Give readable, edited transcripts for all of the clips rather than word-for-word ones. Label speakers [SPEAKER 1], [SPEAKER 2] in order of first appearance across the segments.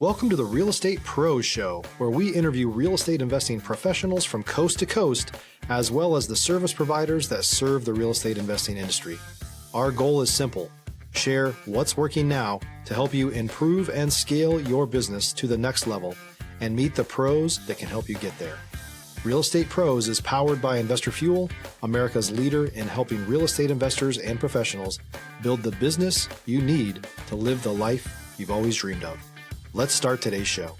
[SPEAKER 1] Welcome to the Real Estate Pros Show, where we interview real estate investing professionals from coast to coast, as well as the service providers that serve the real estate investing industry. Our goal is simple: share what's working now to help you improve and scale your business to the next level and meet the pros that can help you get there. Real Estate Pros is powered by Investor Fuel, America's leader in helping real estate investors and professionals build the business you need to live the life you've always dreamed of. Let's start today's show.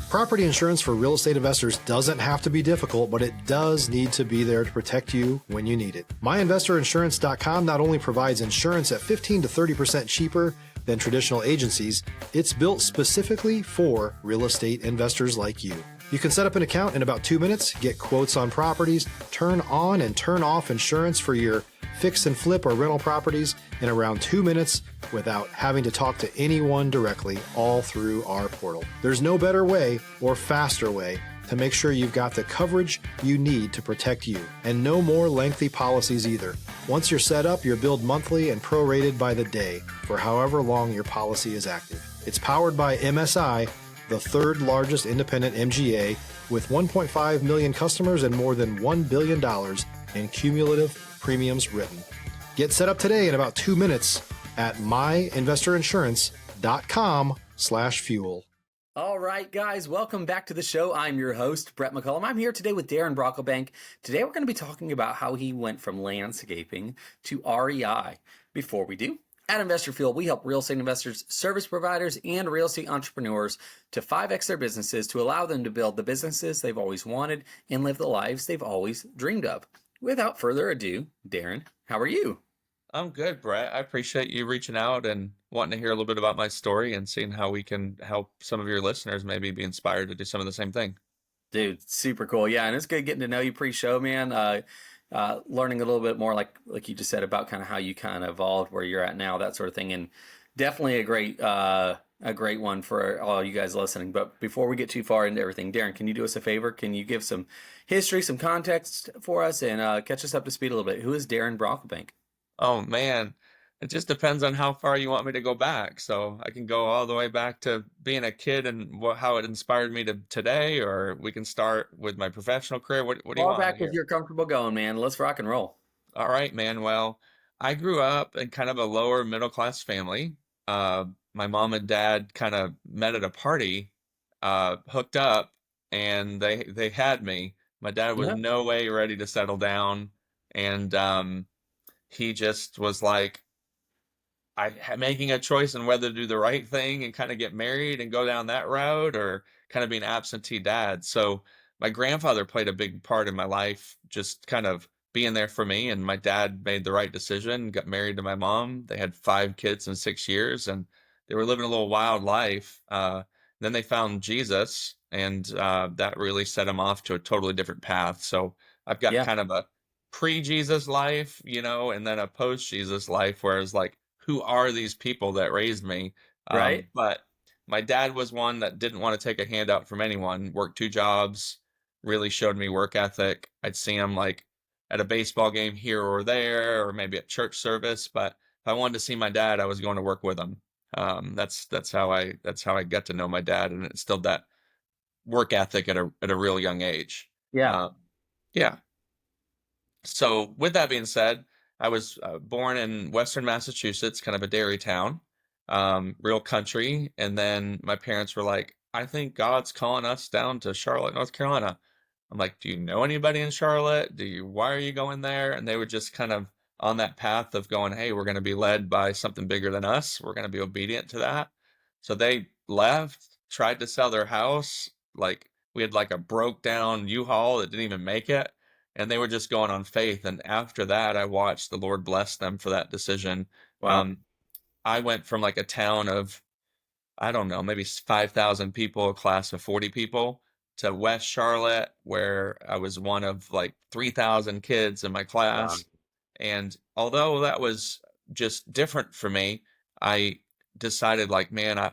[SPEAKER 1] Property insurance for real estate investors doesn't have to be difficult, but it does need to be there to protect you when you need it. MyInvestorInsurance.com not only provides insurance at 15 to 30% cheaper than traditional agencies, it's built specifically for real estate investors like you. You can set up an account in about 2 minutes, get quotes on properties, turn on and turn off insurance for your fix and flip or rental properties in around 2 minutes without having to talk to anyone directly, all through our portal. There's no better way or faster way to make sure you've got the coverage you need to protect you, and no more lengthy policies either. Once you're set up, you're billed monthly and prorated by the day for however long your policy is active. It's powered by MSI, the third largest independent MGA, with 1.5 million customers and more than $1 billion in cumulative premiums written. Get set up today in about 2 minutes at myinvestorinsurance.com/fuel.
[SPEAKER 2] All right, guys, welcome back to the show. I'm your host, Brett McCollum. I'm here today with Darin Brockelbank. Today, we're going to be talking about how he went from landscaping to REI. Before we do, at Investor Fuel, we help real estate investors, service providers, and real estate entrepreneurs to 5X their businesses to allow them to build the businesses they've always wanted and live the lives they've always dreamed of. Without further ado, Darin, how are you?
[SPEAKER 3] I'm good, Brett. I appreciate you reaching out and wanting to hear a little bit about my story and seeing how we can help some of your listeners maybe be inspired to do some of the same thing.
[SPEAKER 2] Dude, super cool. Yeah, and it's good getting to know you pre-show, man. Learning a little bit more, like you just said, about kind of how you kind of evolved, where you're at now, that sort of thing. And definitely a great one for all you guys listening. But before we get too far into everything, Darin, can you do us a favor? Can you give some history, some context for us, and catch us up to speed a little bit? Who is Darin Brockelbank?
[SPEAKER 3] Oh, man. It just depends on how far you want me to go back. So I can go all the way back to being a kid and how it inspired me to today, or we can start with my professional career. What do you want?
[SPEAKER 2] Far back if you're comfortable going, man. Let's rock and roll.
[SPEAKER 3] All right, man. Well, I grew up in kind of a lower middle class family. My mom and dad kind of met at a party, hooked up, and they had me. My dad was no way ready to settle down, and he just was like, making a choice on whether to do the right thing and kind of get married and go down that route, or kind of be an absentee dad. So my grandfather played a big part in my life, just kind of being there for me. And my dad made the right decision, got married to my mom. They had 5 kids in 6 years, and they were living a little wild life. Then they found Jesus, and that really set them off to a totally different path. So I've got kind of a pre-Jesus life, and then a post-Jesus life, where it's like, who are these people that raised me?
[SPEAKER 2] Right.
[SPEAKER 3] But my dad was one that didn't want to take a handout from anyone, worked 2 jobs, really showed me work ethic. I'd see him like at a baseball game here or there, or maybe at church service. But if I wanted to see my dad, I was going to work with him. That's how I got to know my dad, and it instilled that work ethic at a real young age.
[SPEAKER 2] Yeah.
[SPEAKER 3] Yeah. So with that being said, I was born in Western Massachusetts, kind of a dairy town, real country. And then my parents were like, I think God's calling us down to Charlotte, North Carolina. I'm like, do you know anybody in Charlotte? Why are you going there? And they were just kind of on that path of going, hey, we're going to be led by something bigger than us. We're going to be obedient to that. So they left, tried to sell their house. Like, we had like a broke down U-Haul that didn't even make it. And they were just going on faith. And after that, I watched the Lord bless them for that decision.
[SPEAKER 2] Wow.
[SPEAKER 3] I went from like a town of, I don't know, maybe 5,000 people, a class of 40 people, to West Charlotte, where I was one of like 3,000 kids in my class.
[SPEAKER 2] Wow.
[SPEAKER 3] And although that was just different for me, I decided like, man,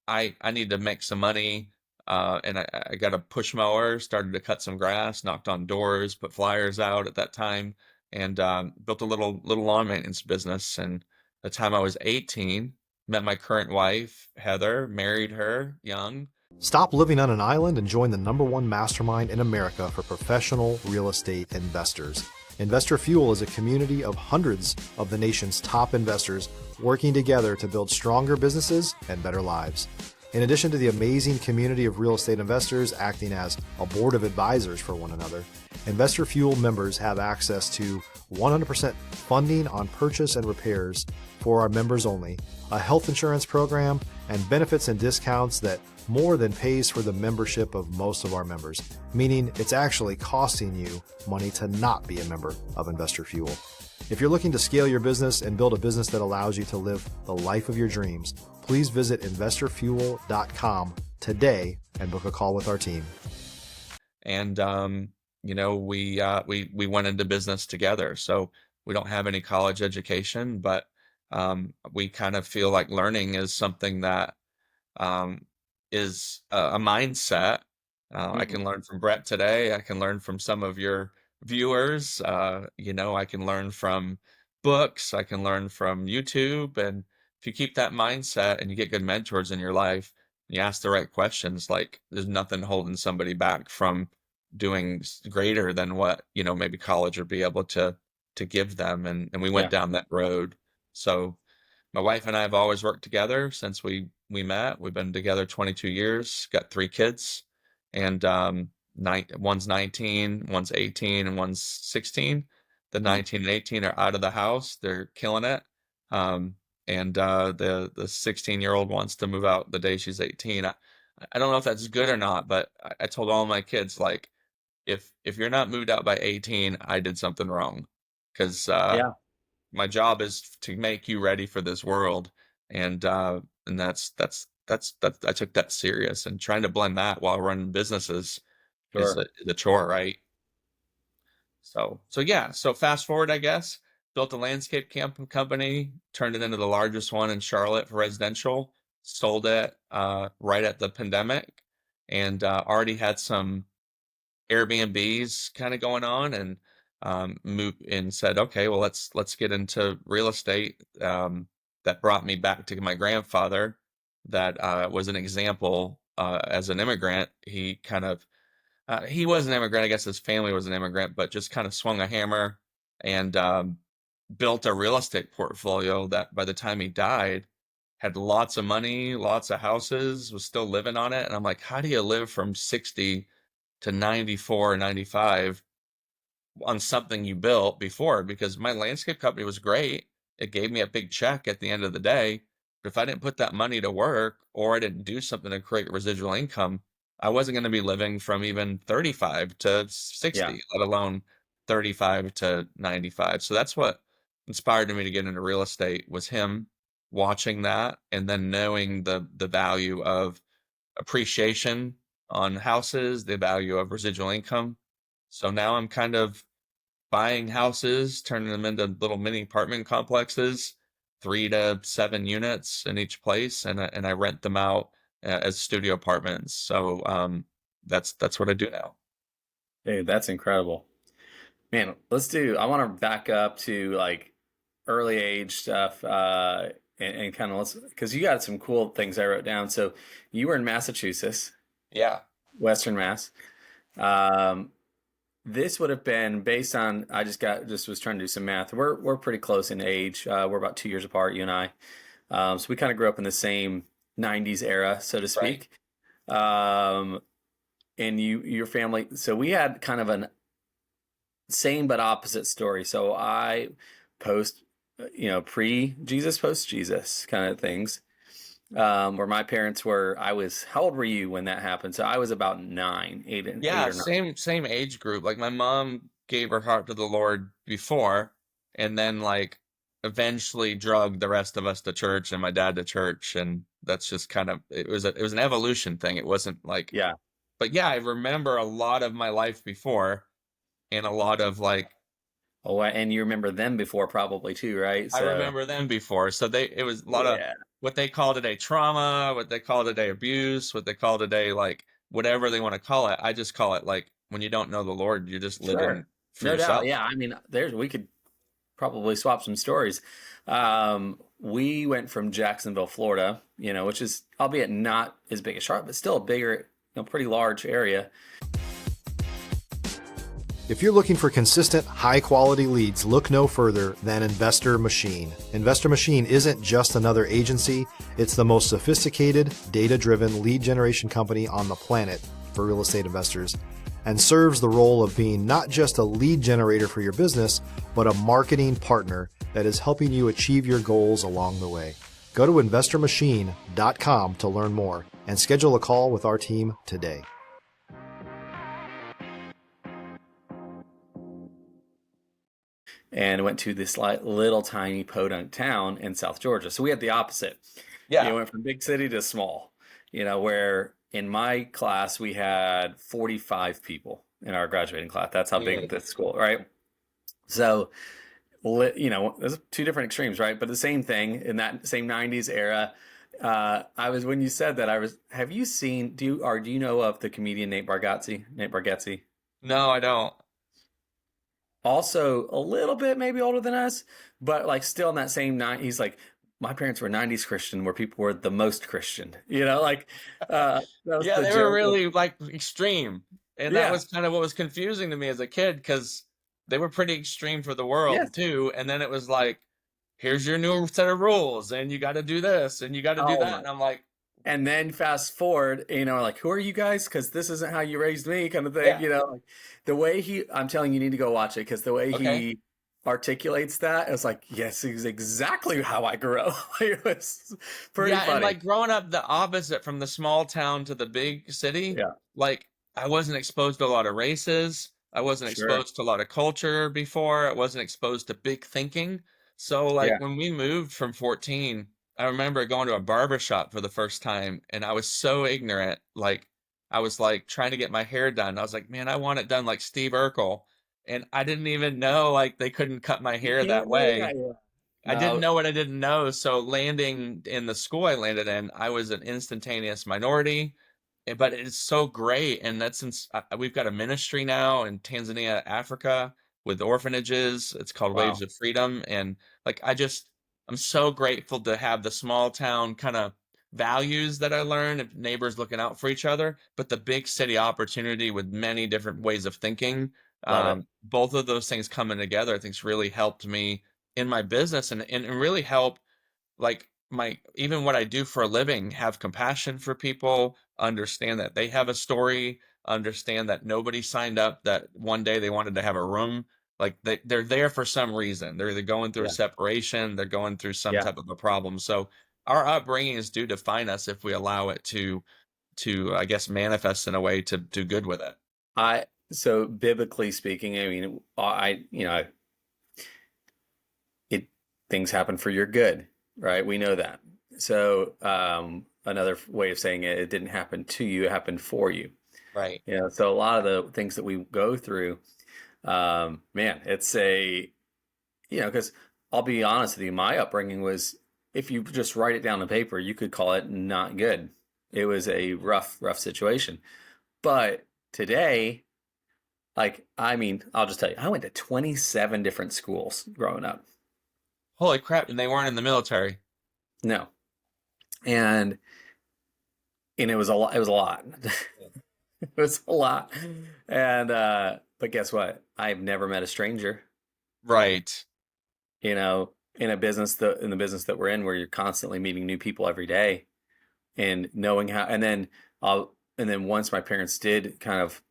[SPEAKER 3] I need to make some money. And I got a push mower, started to cut some grass, knocked on doors, put flyers out at that time, and built a little lawn maintenance business. And the time I was 18, met my current wife, Heather, married her young.
[SPEAKER 1] Stop living on an island and join the #1 mastermind in America for professional real estate investors. Investor Fuel is a community of hundreds of the nation's top investors working together to build stronger businesses and better lives. In addition to the amazing community of real estate investors acting as a board of advisors for one another, Investor Fuel members have access to 100% funding on purchase and repairs for our members only, a health insurance program, and benefits and discounts that more than pays for the membership of most of our members, meaning it's actually costing you money to not be a member of Investor Fuel. If you're looking to scale your business and build a business that allows you to live the life of your dreams, please visit investorfuel.com today and book a call with our team.
[SPEAKER 3] And we went into business together. So we don't have any college education, but we kind of feel like learning is something that is a mindset. I can learn from Brett today. I can learn from some of your viewers. I can learn from books. I can learn from YouTube. And if you keep that mindset and you get good mentors in your life, you ask the right questions, like there's nothing holding somebody back from doing greater than what, maybe college would be able to give them. And we went down that road. So my wife and I have always worked together since we met. We've been together 22 years, got 3 kids, and one's 19, one's 18, and one's 16. The 19 and 18 are out of the house. They're killing it. And the 16-year-old wants to move out the day she's 18. I don't know if that's good or not, but I told all my kids, like, if you're not moved out by 18, I did something wrong, because my job is to make you ready for this world, and that's I took that serious, and trying to blend that while running businesses is a chore, right? So fast forward, I guess, built a landscape company, turned it into the largest one in Charlotte for residential, sold it right at the pandemic, and already had some Airbnbs kind of going on, and moved and said, okay, well, let's get into real estate. That brought me back to my grandfather, that was an example as an immigrant. He was an immigrant. I guess his family was an immigrant, but just kind of swung a hammer and built a real estate portfolio that by the time he died had lots of money, lots of houses, was still living on it. And I'm like, how do you live from 60 to 94, 95 on something you built before? Because my landscape company was great. It gave me a big check at the end of the day. But if I didn't put that money to work, or I didn't do something to create residual income, I wasn't going to be living from even 35 to 60, let alone 35 to 95. So that's what inspired me to get into real estate, was him watching that, and then knowing the value of appreciation on houses, the value of residual income. So now I'm kind of buying houses, turning them into little mini apartment complexes, 3 to 7 units in each place, and I rent them out as studio apartments. So that's what I do now.
[SPEAKER 2] Dude, that's incredible. Man, I want to back up to like early age stuff, and kind of because you got some cool things I wrote down. So you were in Massachusetts.
[SPEAKER 3] Yeah.
[SPEAKER 2] Western Mass. This would have been based on, I just was trying to do some math. We're pretty close in age. We're about 2 years apart, you and I. So we kind of grew up in the same 90s era, so to speak. Right. And your family, so we had kind of an same but opposite story. So I pre-Jesus, post-Jesus kind of things. Where my parents were, how old were you when that happened? So I was about 9, 8, and 8 or 9.
[SPEAKER 3] Same age group. Like my mom gave her heart to the Lord before, and then like eventually drugged the rest of us to church and my dad to church. And that's just kind of, it was an evolution thing. It wasn't like, but I remember a lot of my life before, and a lot of like,
[SPEAKER 2] oh, and you remember them before probably too, right?
[SPEAKER 3] So, I remember them before. So it was a lot of what they call today trauma, what they call today abuse, what they call today, like whatever they want to call it. I just call it like when you don't know the Lord, you're just living for yourself.
[SPEAKER 2] Doubt. Yeah. I mean, we could probably swap some stories. we went from Jacksonville, Florida, which is, albeit not as big as Charlotte, but still a bigger, pretty large area.
[SPEAKER 1] If you're looking for consistent, high-quality leads, look no further than Investor Machine. Investor Machine isn't just another agency. It's the most sophisticated, data-driven lead generation company on the planet for real estate investors, and serves the role of being not just a lead generator for your business, but a marketing partner that is helping you achieve your goals along the way. Go to investormachine.com to learn more and schedule a call with our team today.
[SPEAKER 2] And went to this little tiny podunk town in South Georgia. So we had the opposite.
[SPEAKER 3] Yeah.
[SPEAKER 2] Went from big city to small, where in my class we had 45 people in our graduating class. That's how big the school, right? So, there's two different extremes, right? But the same thing in that same 90s era. When you said that, have you seen, do you know of the comedian Nate Bargatze?
[SPEAKER 3] No, I don't.
[SPEAKER 2] Also a little bit maybe older than us, but like still in that same night, he's like, my parents were 90s Christian where people were the most Christian, that was
[SPEAKER 3] Yeah,
[SPEAKER 2] the
[SPEAKER 3] they
[SPEAKER 2] joke.
[SPEAKER 3] were really like extreme. And that was kind of what was confusing to me as a kid, because they were pretty extreme for the world too. And then it was like, here's your new set of rules and you got to do this and you got to do that. And I'm like,
[SPEAKER 2] and then fast forward, like, who are you guys? Because this isn't how you raised me, kind of thing. Like the way I'm telling you, need to go watch it, because the way he articulates that, it's like, yes, it's exactly how I grew up. It was pretty funny.
[SPEAKER 3] And like growing up the opposite from the small town to the big city.
[SPEAKER 2] Yeah.
[SPEAKER 3] Like I wasn't exposed to a lot of races. I wasn't exposed to a lot of culture before. I wasn't exposed to big thinking. So like when we moved from 14, I remember going to a barber shop for the first time, and I was so ignorant. Like I was like trying to get my hair done. I was like, man, I want it done like Steve Urkel. And I didn't even know like they couldn't cut my hair that way. I didn't know what I didn't know. So landing in the school I landed in, I was an instantaneous minority. But it's so great. And that's since we've got a ministry now in Tanzania, Africa, with orphanages. It's called Waves of Freedom. And like I'm so grateful to have the small town kind of values that I learned of neighbors looking out for each other, but the big city opportunity with many different ways of thinking. Both of those things coming together, I think, has really helped me in my business and really help like even what I do for a living, have compassion for people, understand that they have a story, understand that nobody signed up that one day they wanted to have a room. Like they're there for some reason. They're either going through a separation, they're going through some type of a problem. So our upbringings do define us if we allow it to I guess manifest in a way to do good with it.
[SPEAKER 2] So biblically speaking, I mean, things happen for your good, right? We know that. So another way of saying it didn't happen to you, it happened for you.
[SPEAKER 3] Right.
[SPEAKER 2] So a lot of the things that we go through, man, it's because I'll be honest with you, my upbringing was, if you just write it down on paper, you could call it not good. It was a rough situation. But today, I'll just tell you, I went to 27 different schools growing up.
[SPEAKER 3] Holy crap. And they weren't in the military.
[SPEAKER 2] No. And it was a lot. It was a lot. It was a lot. And, but guess what? I've never met a stranger.
[SPEAKER 3] Right.
[SPEAKER 2] In the business that we're in, where you're constantly meeting new people every day and knowing how, and then once my parents did kind of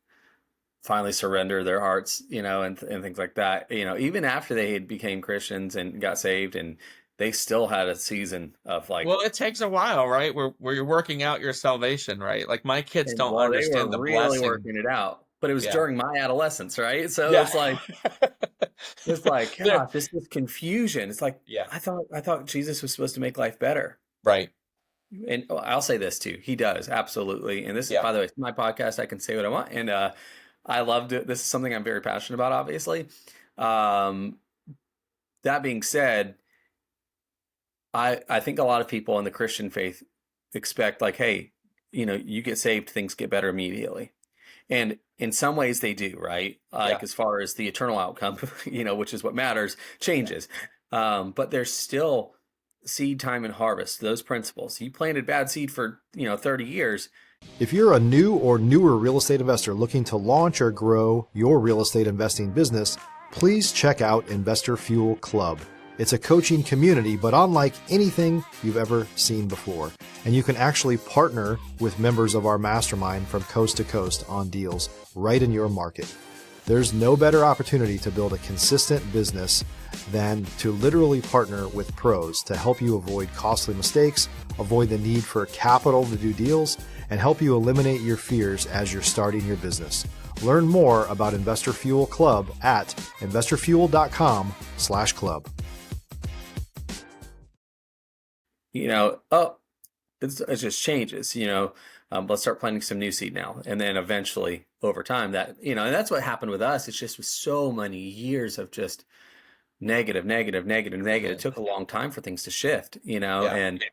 [SPEAKER 2] finally surrender their hearts, and things like that, even after they had became Christians and got saved, and they still had a season of like,
[SPEAKER 3] well, it takes a while, right? Where you're working out your salvation, right? Like my kids don't understand the
[SPEAKER 2] really
[SPEAKER 3] blessing.
[SPEAKER 2] Working it out, but it was during my adolescence, right? So it's like, gosh, this is confusion. It's like, I thought Jesus was supposed to make life better,
[SPEAKER 3] right?
[SPEAKER 2] And I'll say this too, he does, absolutely. And this is, by the way, my podcast. I can say what I want, and I loved it. This is something I'm very passionate about, obviously. That being said, I think a lot of people in the Christian faith expect like, hey, you get saved, things get better immediately. And in some ways they do, right? Like as far as the eternal outcome, which is what matters, changes. But there's still seed time and harvest, those principles. You planted bad seed for, 30 years.
[SPEAKER 1] If you're a new or newer real estate investor looking to launch or grow your real estate investing business, please check out Investor Fuel Club. It's a coaching community, but unlike anything you've ever seen before. And you can actually partner with members of our mastermind from coast to coast on deals right in your market. There's no better opportunity to build a consistent business than to literally partner with pros to help you avoid costly mistakes, avoid the need for capital to do deals, and help you eliminate your fears as you're starting your business. Learn more about Investor Fuel Club at investorfuel.com/club.
[SPEAKER 2] It just changes, let's start planting some new seed now. And then eventually over time and that's what happened with us. It's just with so many years of just negative. It took a long time for things to shift, and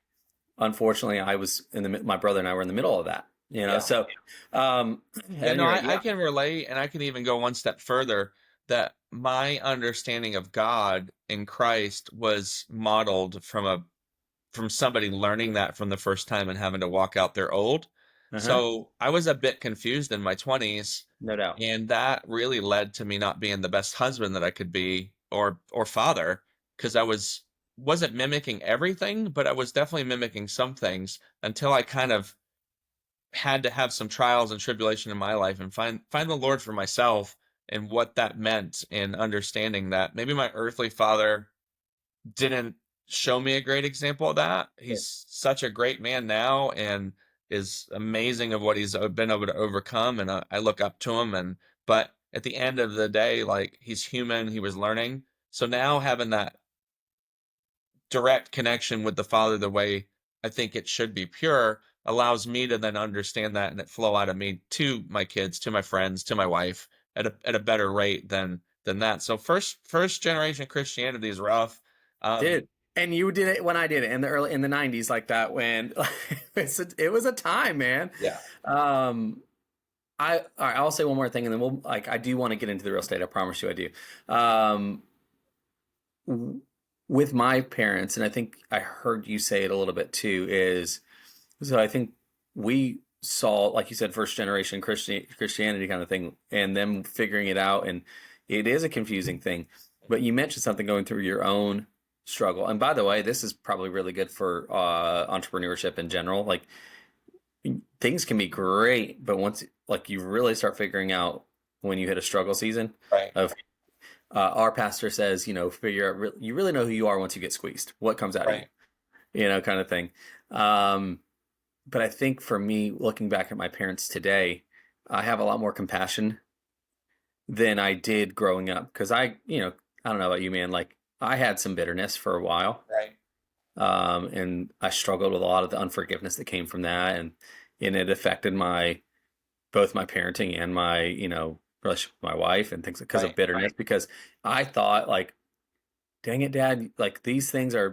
[SPEAKER 2] unfortunately I was my brother and I were in the middle of that, so,
[SPEAKER 3] I can relate, and I can even go one step further, that my understanding of God in Christ was modeled from somebody learning that from the first time and having to walk out their old. So I was a bit confused in my 20s.
[SPEAKER 2] No doubt.
[SPEAKER 3] And that really led to me not being the best husband that I could be, or father, because I wasn't mimicking everything, but I was definitely mimicking some things until I kind of had to have some trials and tribulation in my life and find the Lord for myself and what that meant, and understanding that maybe my earthly father didn't show me a great example of that. He's such a great man now and is amazing of what he's been able to overcome, and I look up to him. But at the end of the day, like, he's human, he was learning. So now having that direct connection with the Father the way I think it should be pure allows me to then understand that and it flow out of me to my kids, to my friends, to my wife at a better rate than that. So first generation Christianity is rough.
[SPEAKER 2] And you did it when I did it in the 90s, like that, when it was a time, man.
[SPEAKER 3] Yeah.
[SPEAKER 2] All right, I'll say one more thing, and then I do want to get into the real estate. I promise you I do. With my parents, and I think I heard you say it a little bit too, so I think we saw, like you said, first generation Christianity kind of thing, and them figuring it out. And it is a confusing thing, but you mentioned something going through your own struggle. And by the way, this is probably really good for entrepreneurship in general. Like, things can be great, but once you really start figuring out when you hit a struggle season,
[SPEAKER 3] right?
[SPEAKER 2] Our pastor says, figure out you really know who you are once you get squeezed. What comes out of you, kind of thing. But I think for me, looking back at my parents today, I have a lot more compassion than I did growing up, because I don't know about you, man. Like, I had some bitterness for a while,
[SPEAKER 3] right?
[SPEAKER 2] And I struggled with a lot of the unforgiveness that came from that, and it affected both my parenting and my relationship with my wife and things, because of bitterness. Because I thought, like, dang it, Dad, like, these things are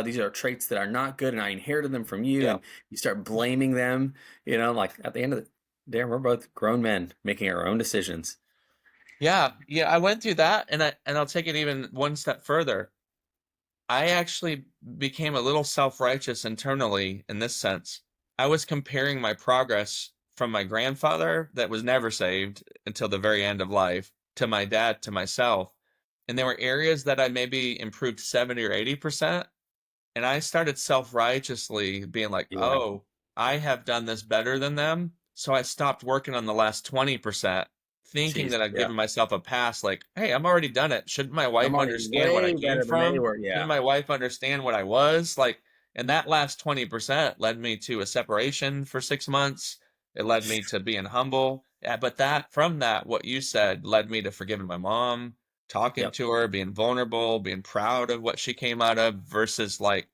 [SPEAKER 2] these are traits that are not good, and I inherited them from you. And you start blaming them, like, at the end of the day, we're both grown men making our own decisions.
[SPEAKER 3] Yeah, I went through that, and I'll take it even one step further. I actually became a little self-righteous internally in this sense. I was comparing my progress from my grandfather that was never saved until the very end of life to my dad, to myself. And there were areas that I maybe improved 70 or 80%. And I started self-righteously being like, oh, I have done this better than them. So I stopped working on the last 20%. Thinking that I'd given myself a pass, like, hey, I'm already done it. Shouldn't my wife understand what I came from? Shouldn't my wife understand what I was? Like, and that last 20% led me to a separation for 6 months. It led me to being humble. Yeah, but from that, what you said led me to forgiving my mom, talking to her, being vulnerable, being proud of what she came out of, versus like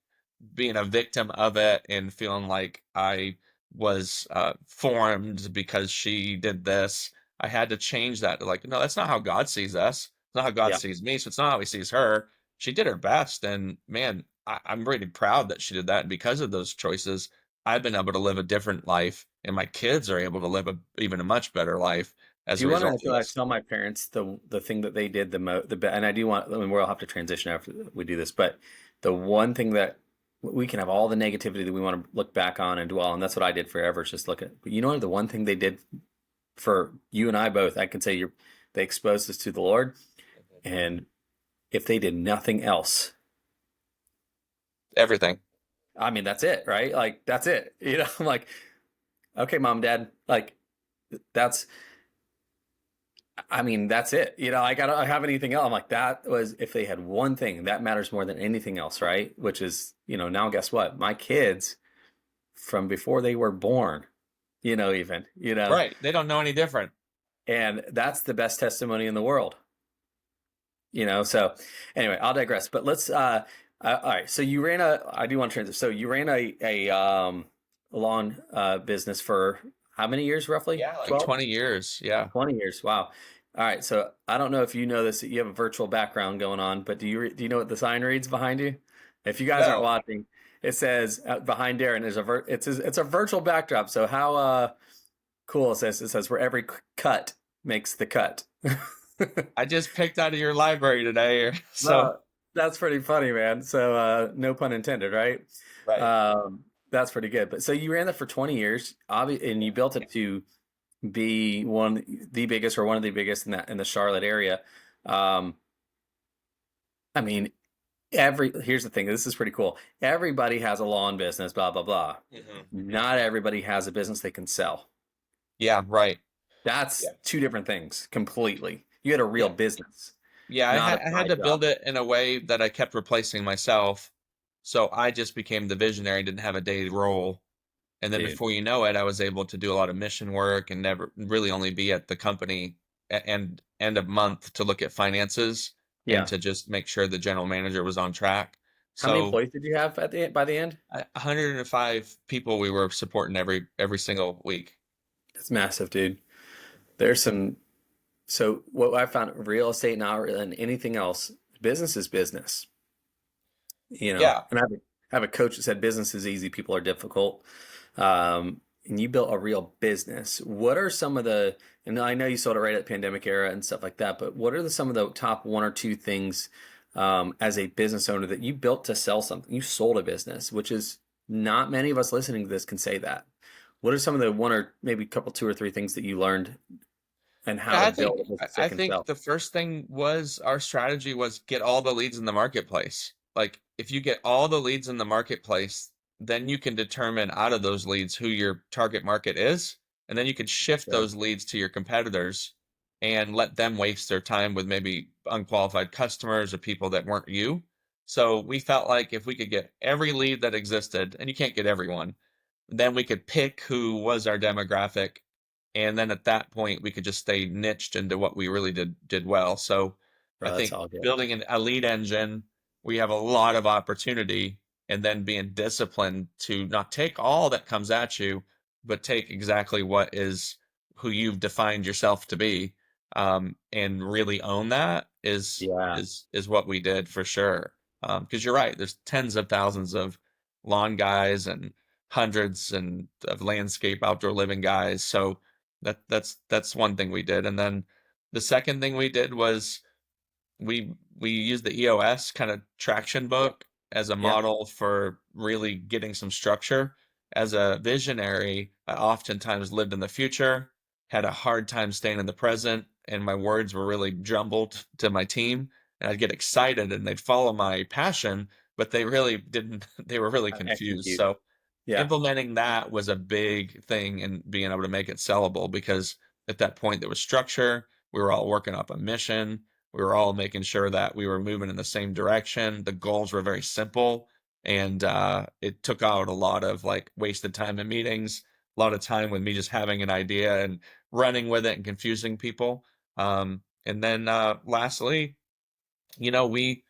[SPEAKER 3] being a victim of it and feeling like I was formed because she did this. I had to change that to, like, no, that's not how God sees us. It's not how God sees me. So it's not how he sees her. She did her best. And man, I'm really proud that she did that. And because of those choices, I've been able to live a different life, and my kids are able to live even a much better life as a result of this.
[SPEAKER 2] I tell my parents the thing that they did and I do want, we'll have to transition after we do this, but the one thing that we can have all the negativity that we want to look back on and dwell, and that's what I did forever. Is just look at, but you know, the one thing they did for you and I both, I can say they exposed us to the Lord, and if they did nothing else,
[SPEAKER 3] Everything.
[SPEAKER 2] I mean, that's it, right? Like that's it. I'm like, okay, mom, dad, like that's, I mean, that's it. I don't have anything else. I'm like, that was, if they had one thing that matters more than anything else, right? Which is, now guess what? My kids from before they were born,
[SPEAKER 3] Right. They don't know any different.
[SPEAKER 2] and that's the best testimony in the world, So anyway, I'll digress, but let's, all right. So I do want to transition. So you ran a lawn business for how many years roughly?
[SPEAKER 3] Yeah, like
[SPEAKER 2] 12?
[SPEAKER 3] 20 years. Yeah.
[SPEAKER 2] 20 years. Wow. All right. So I don't know if you know this, you have a virtual background going on, but do you know what the sign reads behind you? If you guys aren't
[SPEAKER 3] No.
[SPEAKER 2] watching, it says behind Darin is it's a virtual backdrop. So how cool is this? It says where every cut makes the cut.
[SPEAKER 3] I just picked out of your library today. So,
[SPEAKER 2] No, that's pretty funny, man. So no pun intended, right?
[SPEAKER 3] right.
[SPEAKER 2] That's pretty good. But so you ran that for 20 years, and you built it to be one of the biggest in the Charlotte area. I mean, here's the thing. This is pretty cool. Everybody has a lawn business, blah blah blah. Not everybody has a business they can sell.
[SPEAKER 3] Yeah, right.
[SPEAKER 2] That's two different things completely. You had a real business.
[SPEAKER 3] Yeah,
[SPEAKER 2] not
[SPEAKER 3] I had to build it in a way that I kept replacing myself. So I just became the visionary, didn't have a daily role. And then
[SPEAKER 2] Dude.
[SPEAKER 3] before you know it, I was able to do a lot of mission work and never really only be at the company and end of month to look at finances
[SPEAKER 2] Yeah.
[SPEAKER 3] and to just make sure the general manager was on track.
[SPEAKER 2] How many
[SPEAKER 3] So
[SPEAKER 2] employees did you have by the end?
[SPEAKER 3] 105 people we were supporting every single week.
[SPEAKER 2] That's massive, dude. There's so what I found, real estate now than anything else, business is business.
[SPEAKER 3] Yeah.
[SPEAKER 2] And I have a coach that said business is easy, people are difficult. And you built a real business. What are some of and I know you sold it right at the pandemic era and stuff like that, but what are some of the top one or two things as a business owner that you built to sell something? You sold a business, which is not many of us listening to this can say that. What are some of the one or maybe two or three things that you learned and how to build a business that
[SPEAKER 3] I
[SPEAKER 2] can
[SPEAKER 3] think
[SPEAKER 2] sell?
[SPEAKER 3] the first thing was our strategy was get all the leads in the marketplace. Like if you get all the leads in the marketplace, then you can determine out of those leads who your target market is, and then you can shift those leads to your competitors and let them waste their time with maybe unqualified customers or people that weren't you. So we felt like if we could get every lead that existed, and you can't get everyone, then we could pick who was our demographic, and then at that point we could just stay niched into what we really did well. So I
[SPEAKER 2] That's
[SPEAKER 3] think
[SPEAKER 2] all good.
[SPEAKER 3] building a lead engine, we have a lot of opportunity, and then being disciplined to not take all that comes at you, but take exactly what is who you've defined yourself to be, and really own that is what we did for sure. Because you're right, there's tens of thousands of lawn guys and hundreds of landscape outdoor living guys. So that's one thing we did. And then the second thing we did was we used the EOS kind of traction book as a model for really getting some structure. As a visionary, I oftentimes lived in the future, had a hard time staying in the present, and my words were really jumbled to my team. And I'd get excited and they'd follow my passion, but they really didn't, they were really confused. So implementing that was a big thing in being able to make it sellable, because at that point there was structure. We were all working up a mission. We were all making sure that we were moving in the same direction. The goals were very simple, and it took out a lot of like wasted time in meetings, a lot of time with me just having an idea and running with it and confusing people. And then lastly, we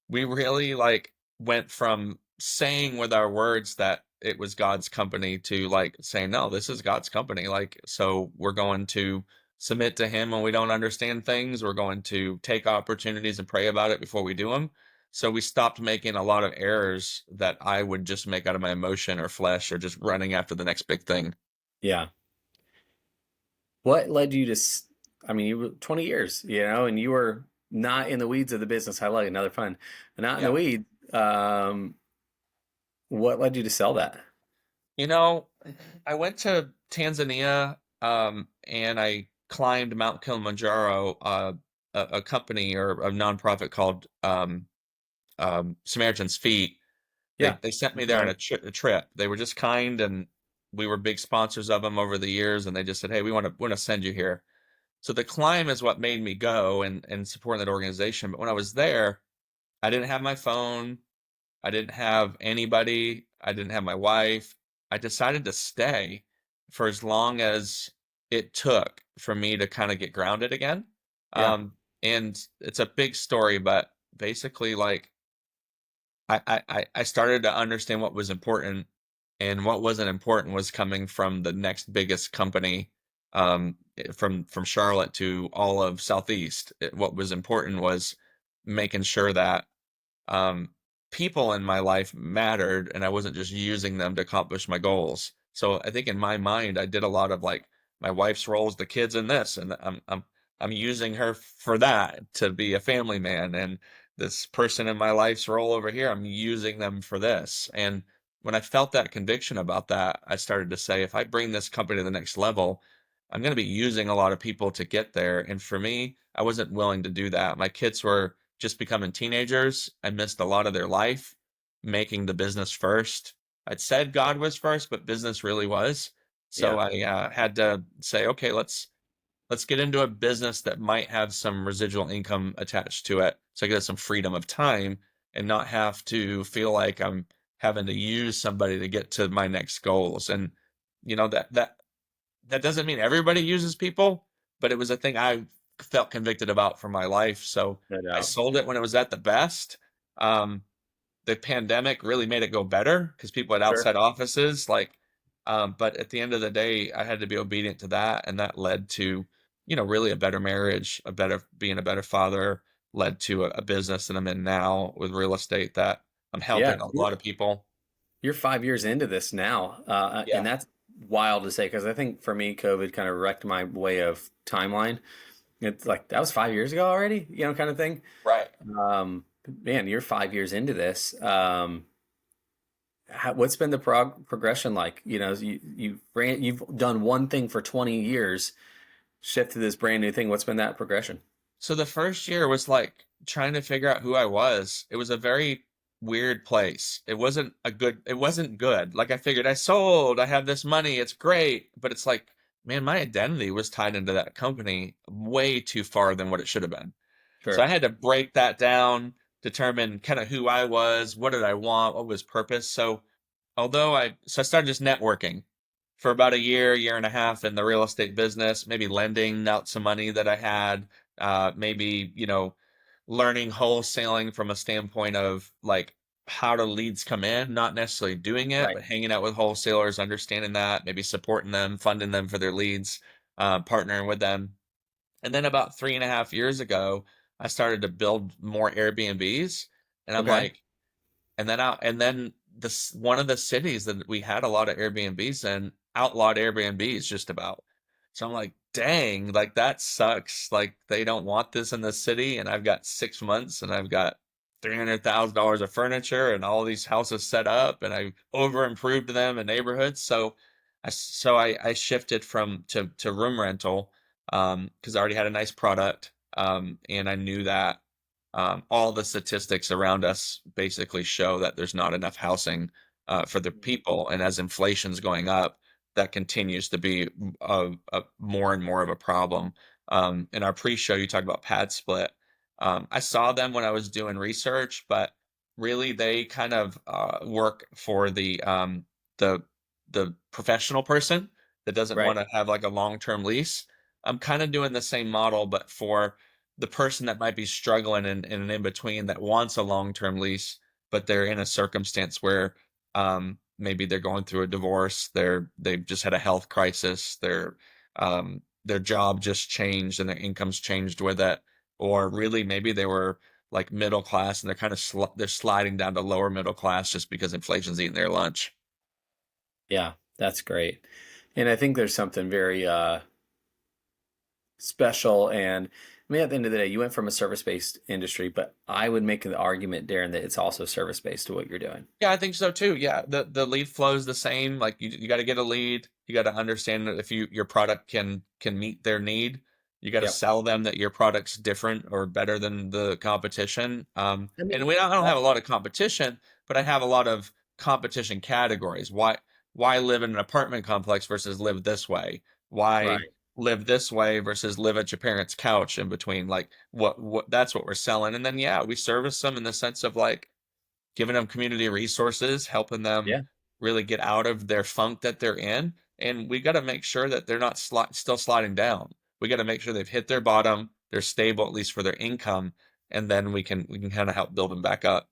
[SPEAKER 3] really like went from saying with our words that it was God's company to like saying, no, this is God's company. Like, so we're going to submit to him when we don't understand things. We're going to take opportunities and pray about it before we do them. So we stopped making a lot of errors that I would just make out of my emotion or flesh or just running after the next big thing.
[SPEAKER 2] Yeah. What led you to, I mean, you were 20 years, and you were not in the weeds of the business. I like another fun, not in the weeds. What led you to sell that?
[SPEAKER 3] You know, I went to Tanzania, and I climbed Mount Kilimanjaro, a company or a nonprofit called Samaritan's Feet.
[SPEAKER 2] Yeah.
[SPEAKER 3] They sent me there on
[SPEAKER 2] Right.
[SPEAKER 3] a trip. They were just kind, and we were big sponsors of them over the years. And they just said, "Hey, we want to send you here." So the climb is what made me go and support that organization. But when I was there, I didn't have my phone. I didn't have anybody. I didn't have my wife. I decided to stay for as long as it took for me to kind of get grounded again.
[SPEAKER 2] Yeah.
[SPEAKER 3] And it's a big story, but basically, like I started to understand what was important, and what wasn't important was coming from the next biggest company, from Charlotte to all of Southeast. What was important was making sure that um, people in my life mattered, and I wasn't just using them to accomplish my goals. So I think in my mind, I did a lot of like my wife's roles, the kids in this, and I'm using her for that to be a family man, and this person in my life's role over here, I'm using them for this. And when I felt that conviction about that, I started to say, if I bring this company to the next level, I'm going to be using a lot of people to get there. And for me, I wasn't willing to do that. My kids were just becoming teenagers. I missed a lot of their life, making the business first. I'd said God was first, but business really was. So
[SPEAKER 2] Yeah.
[SPEAKER 3] I had to say, okay, let's get into a business that might have some residual income attached to it, so I get some freedom of time and not have to feel like I'm having to use somebody to get to my next goals. And that doesn't mean everybody uses people, but it was a thing I felt convicted about for my life. So
[SPEAKER 2] No
[SPEAKER 3] I
[SPEAKER 2] doubt.
[SPEAKER 3] sold it when it was at the best. Um, the pandemic really made it go better because people had
[SPEAKER 2] Sure.
[SPEAKER 3] outside offices. But at the end of the day, I had to be obedient to that, and that led to, really a better marriage, being a better father, led to a business that I'm in now with real estate that I'm
[SPEAKER 2] Yeah.
[SPEAKER 3] helping a lot of people.
[SPEAKER 2] You're 5 years into this now, and
[SPEAKER 3] Yeah,
[SPEAKER 2] that's wild to say because I think for me, COVID kind of wrecked my way of timeline. It's like that was 5 years ago already, kind of thing.
[SPEAKER 3] right.
[SPEAKER 2] Man, you're 5 years into this. What's been the progression like? You've done one thing for 20 years, shift to this brand new thing. What's been that progression?
[SPEAKER 3] So the first year was like trying to figure out who I was. It was a very weird place. It wasn't good. Like I figured I sold, I have this money, it's great, but it's like, man, my identity was tied into that company way too far than what it should have been. So I
[SPEAKER 2] Sure.
[SPEAKER 3] had to break that down, determine kind of who I was, what did I want, what was purpose. So I started just networking for about a year and a half in the real estate business, maybe lending out some money that I had, maybe, learning wholesaling from a standpoint of like how do leads come in, not necessarily doing it,
[SPEAKER 2] Right.
[SPEAKER 3] but hanging out with wholesalers, understanding that, maybe supporting them, funding them for their leads, partnering with them. And then about 3.5 years ago, I started to build more Airbnbs. And I'm
[SPEAKER 2] Okay.
[SPEAKER 3] like, and then this one of the cities that we had a lot of Airbnbs in outlawed Airbnbs just about. So I'm like, dang, like that sucks. Like they don't want this in the city, and I've got 6 months, and I've got $300,000 of furniture and all these houses set up, and I over improved them in neighborhoods. So I shifted to room rental, because I already had a nice product, and I knew that all the statistics around us basically show that there's not enough housing for the people, and as inflation's going up, that continues to be a more and more of a problem. In our pre-show, you talked about pad split. I saw them when I was doing research, but really they kind of work for the the professional person that doesn't
[SPEAKER 2] Right.
[SPEAKER 3] want to have like a long-term lease. I'm kind of doing the same model, but for the person that might be struggling in an in between that wants a long term lease, but they're in a circumstance where maybe they're going through a divorce, they've just had a health crisis, their job just changed and their income's changed with it, or really maybe they were like middle class and they're kind of they're sliding down to lower middle class just because inflation's eating their lunch.
[SPEAKER 2] Yeah, that's great. And I think there's something very special and I mean, at the end of the day, you went from a service-based industry, but I would make the argument, Darin, that it's also service-based to what you're doing.
[SPEAKER 3] Yeah, I think so too. Yeah, the lead flow is the same. Like you got to get a lead. You got to understand that if your product can meet their need, you got to
[SPEAKER 2] Yep.
[SPEAKER 3] sell them that your product's different or better than the competition.
[SPEAKER 2] I
[SPEAKER 3] And
[SPEAKER 2] mean,
[SPEAKER 3] I don't have a lot of competition, but I have a lot of competition categories. Why live in an apartment complex versus live this way? Why
[SPEAKER 2] right.
[SPEAKER 3] live this way versus live at your parents' couch in between? Like what that's what we're selling. And then yeah, we service them in the sense of like giving them community resources, helping them
[SPEAKER 2] Yeah.
[SPEAKER 3] really get out of their funk that they're in. And we got to make sure that they're not still sliding down. We got to make sure they've hit their bottom, they're stable at least for their income, and then we can kind of help build them back up.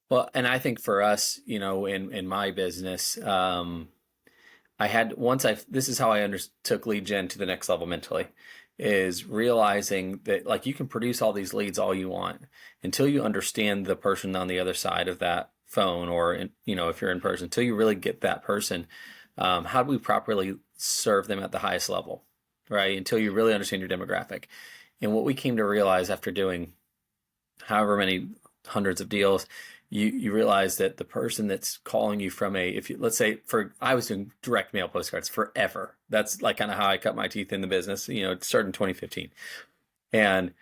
[SPEAKER 2] Well, and I think for us, in my business, I had once I this is how I took lead gen to the next level mentally, is realizing that like you can produce all these leads all you want until you understand the person on the other side of that phone, or if you're in person, until you really get that person. How do we properly serve them at the highest level, right? Until you really understand your demographic. And what we came to realize after doing however many hundreds of deals, you realize that the person that's calling you from if you, let's say I was doing direct mail postcards forever. That's like kind of how I cut my teeth in the business. It started in 2015. And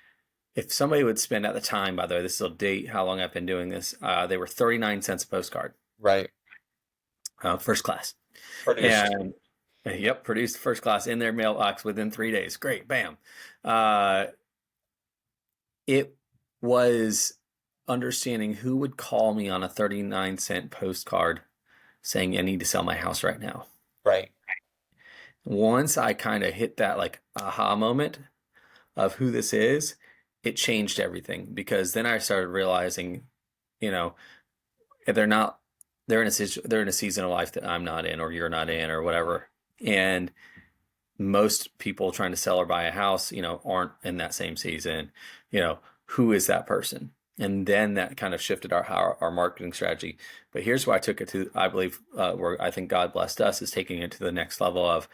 [SPEAKER 2] if somebody would spend at the time, by the way, this will date how long I've been doing this, they were 39 cents a postcard,
[SPEAKER 3] Right.
[SPEAKER 2] first class.
[SPEAKER 3] Produced.
[SPEAKER 2] And yep, produced first class in their mailbox within 3 days. Great, bam. It was understanding who would call me on a 39-cent postcard saying, I need to sell my house right now.
[SPEAKER 3] Right.
[SPEAKER 2] Once I kind of hit that like aha moment of who this is, it changed everything, because then I started realizing, they're in a season of life that I'm not in, or you're not in, or whatever. And most people trying to sell or buy a house, aren't in that same season. Who is that person? And then that kind of shifted our marketing strategy. But here's where I took it to, I believe, where I think God blessed us, is taking it to the next level of,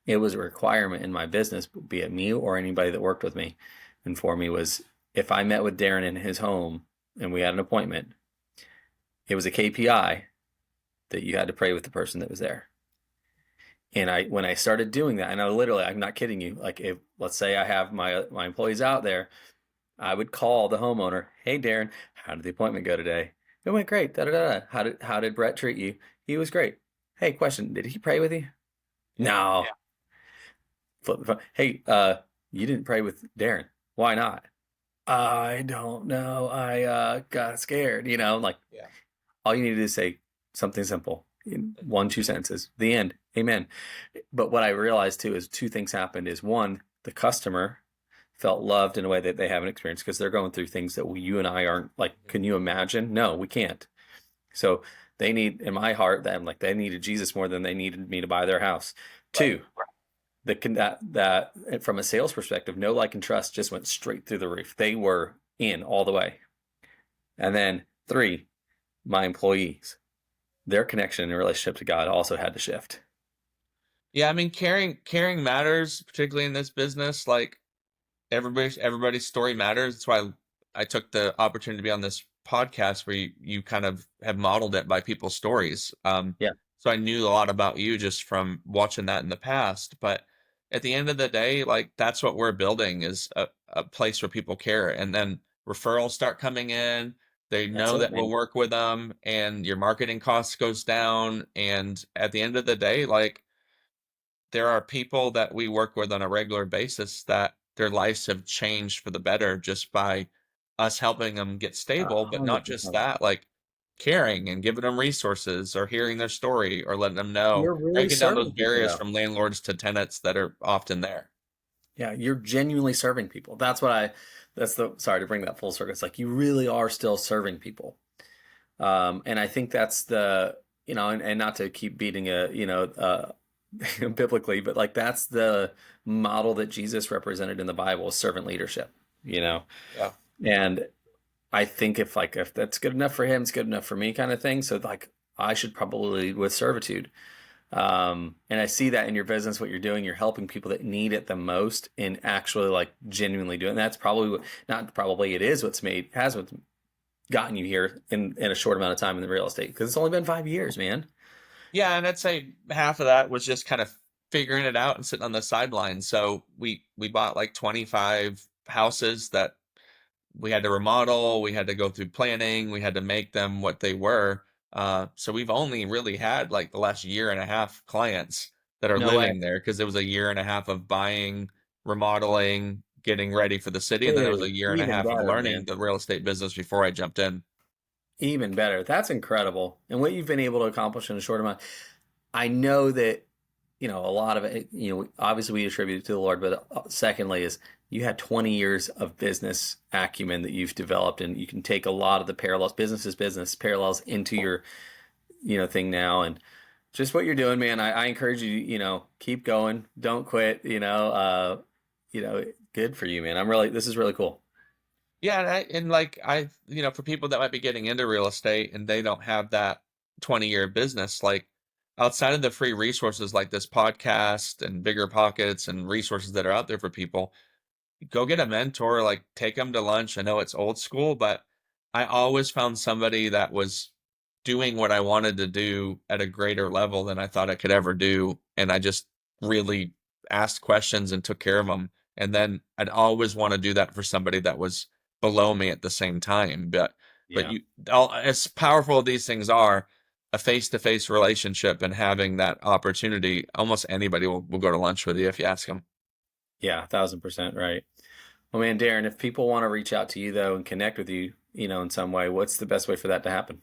[SPEAKER 2] it was a requirement in my business, be it me or anybody that worked with me and for me, was if I met with Darin in his home and we had an appointment, it was a KPI that you had to pray with the person that was there. And when I started doing that, and I'm not kidding you, like if, let's say I have my employees out there, I would call the homeowner, hey Darin, how did the appointment go today? It went great. Da, da, da, da. How did Brett treat you? He was great. Hey, question, did he pray with you? No.
[SPEAKER 3] Yeah.
[SPEAKER 2] Flip the phone. Hey, you didn't pray with Darin. Why not? I don't know. I got scared. Like
[SPEAKER 3] Yeah.
[SPEAKER 2] all you need to do is say something simple in 1-2 sentences. The end. Amen. But what I realized too is two things happened. Is one, the customer felt loved in a way that they haven't experienced, because they're going through things that you and I aren't. Like, can you imagine? No, we can't. So they need, in my heart, that I'm like, they needed Jesus more than they needed me to buy their house. Two, that from a sales perspective, no like and trust just went straight through the roof. They were in all the way. And then three, my employees, their connection and relationship to God also had to shift.
[SPEAKER 3] Yeah, I mean, caring matters, particularly in this business. Like everybody's story matters. That's why I took the opportunity to be on this podcast where you kind of have modeled it by people's stories.
[SPEAKER 2] Yeah.
[SPEAKER 3] So I knew a lot about you just from watching that in the past. But at the end of the day, like that's what we're building, is a place where people care. And then referrals start coming in. They know that we'll work with them, and your marketing costs goes down. And at the end of the day, like there are people that we work with on a regular basis that their lives have changed for the better just by us helping them get stable. But not just
[SPEAKER 2] 100%.
[SPEAKER 3] that, like caring and giving them resources, or hearing their story, or letting them know,
[SPEAKER 2] You're really
[SPEAKER 3] breaking down those
[SPEAKER 2] serving people,
[SPEAKER 3] barriers
[SPEAKER 2] though.
[SPEAKER 3] from landlords to tenants that are often there.
[SPEAKER 2] Yeah, you're genuinely serving people. Sorry to bring that full circle. It's like you really are still serving people. And I think that's and not to keep beating biblically, but like that's the model that Jesus represented in the Bible, is servant leadership,
[SPEAKER 3] Yeah.
[SPEAKER 2] And I think if that's good enough for him, it's good enough for me, kind of thing. So like I should probably lead with servitude. And I see that in your business, what you're doing, you're helping people that need it the most and actually like genuinely doing. That's probably not probably it is what's gotten you here in a short amount of time in the real estate, because it's only been 5 years, man.
[SPEAKER 3] Yeah, and I'd say half of that was just kind of figuring it out and sitting on the sidelines. So we bought like 25 houses that we had to remodel, we had to go through planning, we had to make them what they were. So we've only really had like the last year and a half clients that are
[SPEAKER 2] No way.
[SPEAKER 3] living there, because it was a year and a half of buying, remodeling, getting ready for the city, and then it was a
[SPEAKER 2] Dude,
[SPEAKER 3] year and a
[SPEAKER 2] even
[SPEAKER 3] half of
[SPEAKER 2] better,
[SPEAKER 3] learning
[SPEAKER 2] man.
[SPEAKER 3] the real estate business before I jumped in.
[SPEAKER 2] Even better. That's incredible. And what you've been able to accomplish in a short amount. I know that, a lot of it, obviously we attribute it to the Lord, but secondly is you had 20 years of business acumen that you've developed, and you can take a lot of the parallels, business parallels into your, thing now. And just what you're doing, man, I encourage you, keep going, don't quit, good for you, man. This is really cool.
[SPEAKER 3] Yeah, and for people that might be getting into real estate and they don't have that 20-year business, like outside of the free resources like this podcast and Bigger Pockets and resources that are out there for people, go get a mentor, like take them to lunch. I know it's old school, but I always found somebody that was doing what I wanted to do at a greater level than I thought I could ever do. And I just really asked questions and took care of them. And then I'd always want to do that for somebody that was below me at the same time. But
[SPEAKER 2] Yeah.
[SPEAKER 3] as powerful as these things are, a face-to-face relationship and having that opportunity, almost anybody will go to lunch with you if you ask them.
[SPEAKER 2] Yeah, 1,000% right. Well, man, Darin, if people want to reach out to you though and connect with you, in some way, what's the best way for that to happen?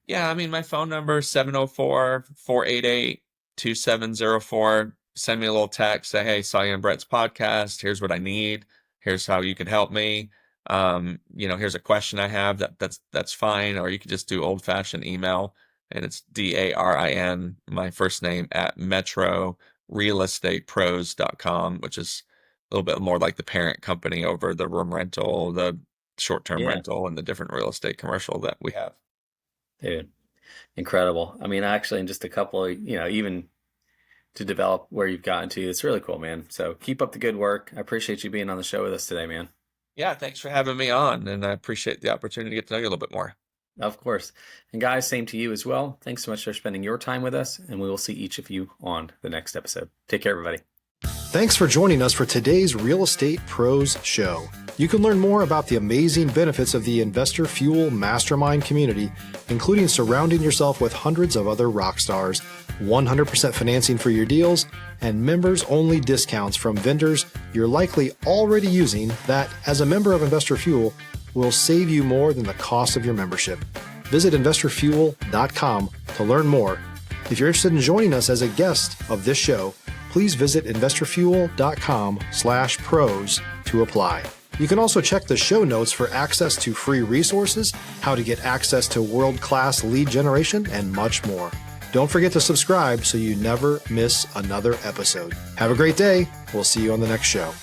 [SPEAKER 3] Yeah, I mean, my phone number is 704-488-2704. Send me a little text, say, hey, saw you on Brett's podcast. Here's what I need. Here's how you can help me. Here's a question I have. That's fine. Or you could just do old-fashioned email, and it's DARIN, my first name, at metrorealestatepros.com, which is a little bit more like the parent company over the room rental, the short-term
[SPEAKER 2] Yeah,
[SPEAKER 3] rental, and the different real estate commercial that we have.
[SPEAKER 2] dude, incredible. I mean, actually, in just a couple of, even to develop where you've gotten to, it's really cool, man. So keep up the good work. I appreciate you being on the show with us today, man.
[SPEAKER 3] Yeah, thanks for having me on, and I appreciate the opportunity to get to know you a little bit more.
[SPEAKER 2] Of course. And guys, same to you as well. Thanks so much for spending your time with us, and we will see each of you on the next episode. Take care, everybody.
[SPEAKER 1] Thanks for joining us for today's Real Estate Pros Show. You can learn more about the amazing benefits of the Investor Fuel Mastermind community, including surrounding yourself with hundreds of other rock stars, 100% financing for your deals, and members-only discounts from vendors you're likely already using that, as a member of Investor Fuel, will save you more than the cost of your membership. Visit investorfuel.com to learn more. If you're interested in joining us as a guest of this show, please visit investorfuel.com/pros to apply. You can also check the show notes for access to free resources, how to get access to world-class lead generation, and much more. Don't forget to subscribe so you never miss another episode. Have a great day. We'll see you on the next show.